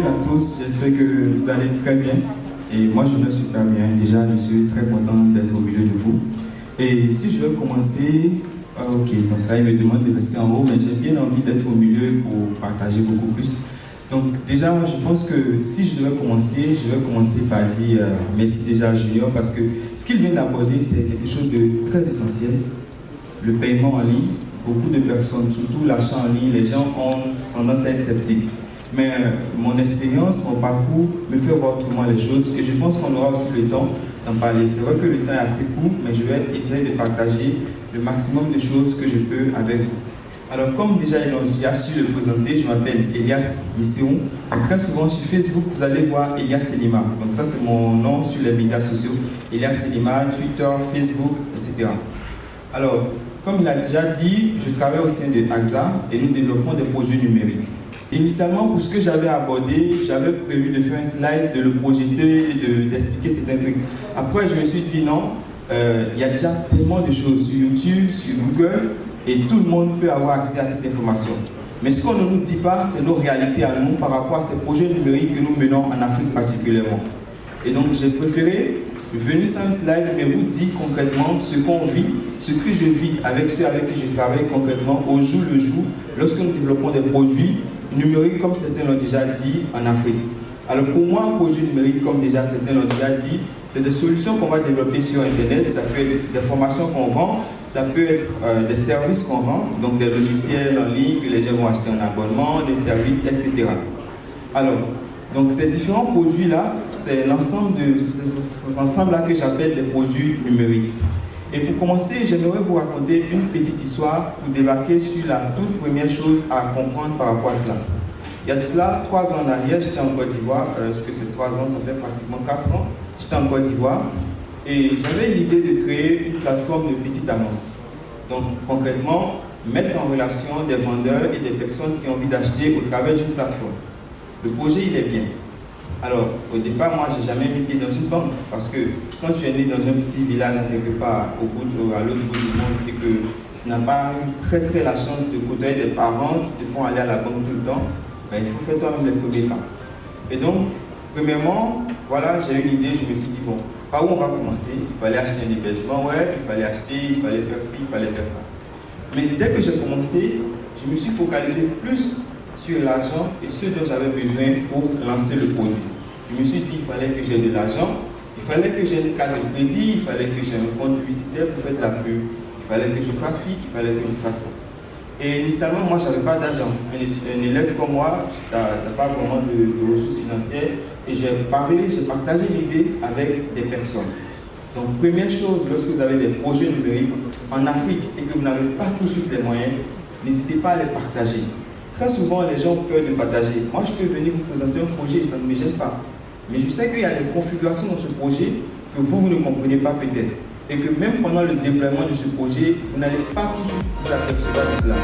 à tous, j'espère que vous allez très bien. Et moi, je vais super bien. Déjà, je suis très content d'être au milieu de vous. Et si je veux commencer, ok, donc là, il me demande de rester en haut, mais j'ai bien envie d'être au milieu pour partager beaucoup plus. Donc déjà, je pense que si je devais commencer, je vais commencer par dire merci déjà à Junior, parce que ce qu'il vient d'aborder, c'est quelque chose de très essentiel. Le paiement en ligne. Beaucoup de personnes, surtout l'achat en ligne, les gens ont tendance à être sceptiques. Mais mon expérience, mon parcours me fait voir autrement les choses et je pense qu'on aura aussi le temps d'en parler. C'est vrai que le temps est assez court, mais je vais essayer de partager le maximum de choses que je peux avec vous. Alors, comme déjà il a su le présenter, je m'appelle Elias Misséon. Très souvent sur Facebook, vous allez voir Elias Selima. Donc ça, c'est mon nom sur les médias sociaux. Elias Selima, Twitter, Facebook, etc. Alors, comme il a déjà dit, je travaille au sein de AXA et nous développons des projets numériques. Initialement, pour ce que j'avais abordé, j'avais prévu de faire un slide, de le projeter et d'expliquer certains trucs. Après, je me suis dit non, il y a déjà tellement de choses sur YouTube, sur Google, et tout le monde peut avoir accès à cette information. Mais ce qu'on ne nous dit pas, c'est nos réalités à nous par rapport à ces projets numériques que nous menons en Afrique particulièrement. Et donc, j'ai préféré venir sans un slide, mais vous dire concrètement ce qu'on vit, ce que je vis avec ceux avec qui je travaille concrètement au jour le jour, lorsque nous développons des produits numériques, comme certains l'ont déjà dit, en Afrique. Alors pour moi, un projet numérique, comme déjà certains l'ont déjà dit, c'est des solutions qu'on va développer sur Internet. Ça peut être des formations qu'on vend, ça peut être des services qu'on vend, donc des logiciels en ligne que les gens vont acheter en abonnement, des services, etc. Alors, donc ces différents produits-là, c'est l'ensemble-là que j'appelle les produits numériques. Et pour commencer, j'aimerais vous raconter une petite histoire pour débarquer sur la toute première chose à comprendre par rapport à cela. Il y a de cela 3 ans en arrière, j'étais en Côte d'Ivoire, ce que c'est 3 ans, ça fait pratiquement 4 ans, j'étais en Côte d'Ivoire et j'avais l'idée de créer une plateforme de petites annonces. Donc concrètement, mettre en relation des vendeurs et des personnes qui ont envie d'acheter au travers d'une plateforme. Le projet, il est bien. Alors, au départ, moi, je n'ai jamais mis pied dans une banque parce que quand tu es né dans un petit village quelque part à l'autre bout du monde et que tu n'as pas eu très la chance de côtoyer des parents qui te font aller à la banque tout le temps, ben, il faut faire toi-même les premiers pas. Et donc, premièrement, voilà, j'ai eu une idée, je me suis dit, bon, par où on va commencer? Il fallait acheter un hébergement web, il fallait acheter, il fallait faire ci, il fallait faire ça. Mais dès que j'ai commencé, je me suis focalisé plus sur l'argent et ce dont j'avais besoin pour lancer le produit. Je me suis dit qu'il fallait que j'ai de l'argent, il fallait que j'ai une carte de crédit, il fallait que j'ai un compte publicitaire pour faire de la pub, il fallait que je fasse ci, il fallait que je fasse ça. Et initialement, moi, je n'avais pas d'argent. Un élève comme moi, tu n'as pas vraiment de ressources financières. Et j'ai partagé l'idée avec des personnes. Donc, première chose, lorsque vous avez des projets numériques en Afrique et que vous n'avez pas tout de suite les moyens, n'hésitez pas à les partager. Très souvent, les gens ont peur de partager. Moi, je peux venir vous présenter un projet et ça ne me gêne pas. Mais je sais qu'il y a des configurations dans ce projet que vous ne comprenez pas peut-être. Et que même pendant le déploiement de ce projet, vous n'allez pas tout de suite vous apercevoir de cela.